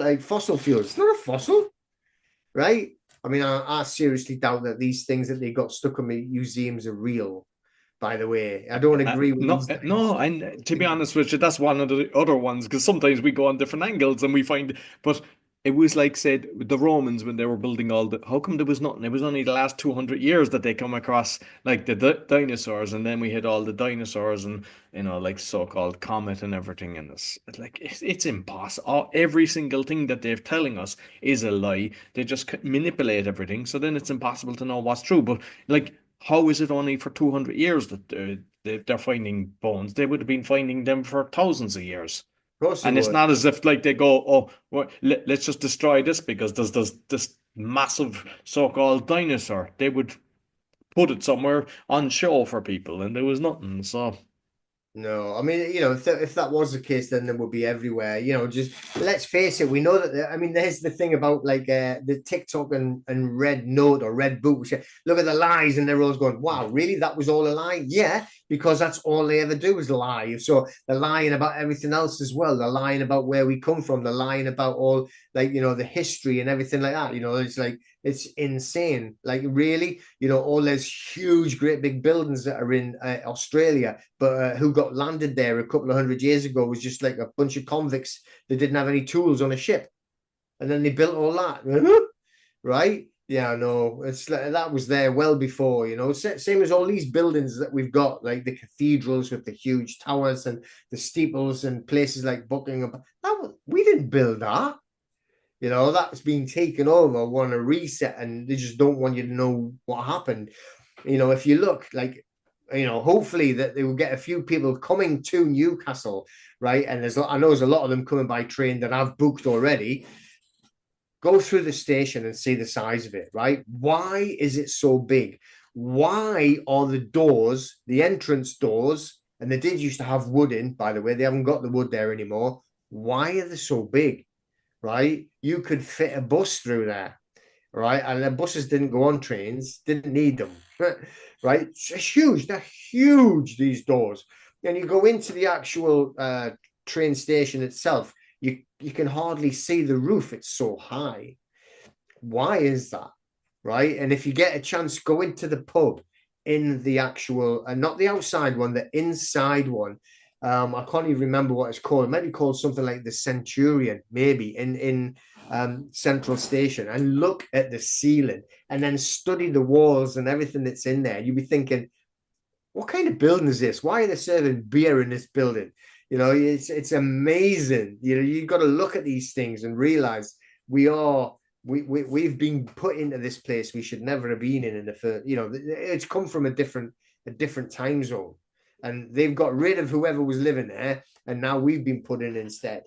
like fossil fuels. It's not a fossil, right? I mean, I seriously doubt that these things that they got stuck in museums are real. By the way, I don't agree with No, these no, guys. and to be honest with you, that's one of the other ones because sometimes we go on different angles and we find, but it was like said with the Romans when they were building all the. How come there was nothing? It was only the last 200 years that they come across like the dinosaurs, and then we had all the dinosaurs and like so-called comet and everything in this. It's impossible. Every single thing that they're telling us is a lie. They just manipulate everything, so then it's impossible to know what's true. But like how is it only for 200 years that they're finding bones? They would have been finding them for thousands of years. Of course it And it's would. not as if like they go, oh, well, let's just destroy this because there's this massive so-called dinosaur. They would put it somewhere on show for people, and there was nothing. So No, I mean, if that was the case, then they would be everywhere. Just let's face it. We know that. I mean, there's the thing about like the TikTok and Red Note or Red Book. Which, look at the lies, and they're always going, "Wow, really? That was all a lie?" Yeah, because that's all they ever do is lie. So they're lying about everything else as well. They're lying about where we come from. They're lying about all like the history and everything like that. It's like it's insane. Like really, all those huge, great big buildings that are in Australia, but who got landed there a couple of 100 years ago was just like a bunch of convicts that didn't have any tools on a ship, and then they built all that, right? Yeah, no, it's like, that was there well before, Same as all these buildings that we've got, like the cathedrals with the huge towers and the steeples and places like Buckingham. We didn't build that. That's been taken over, want a reset, and they just don't want you to know what happened. If you look like, hopefully that they will get a few people coming to Newcastle, right? And I know there's a lot of them coming by train that I've booked already. Go through the station and see the size of it, right? Why is it so big? Why are the doors, the entrance doors, and they did used to have wood in, by the way, they haven't got the wood there anymore. Why are they so big? Right? You could fit a bus through there, right? And the buses didn't go on trains, didn't need them, right? It's huge. They're huge, these doors. And you go into the actual train station itself, you can hardly see the roof. It's so high. Why is that? Right? And if you get a chance, go into the pub in the actual, and not the outside one, the inside one. I can't even remember what it's called. It might be called something like the Centurion, maybe in Central Station, and look at the ceiling, and then study the walls and everything that's in there. You'd be thinking, what kind of building is this? Why are they serving beer in this building? It's amazing. You've got to look at these things and realize we are we've been put into this place we should never have been in the first. It's come from a different time zone, and they've got rid of whoever was living there, and now we've been put in instead.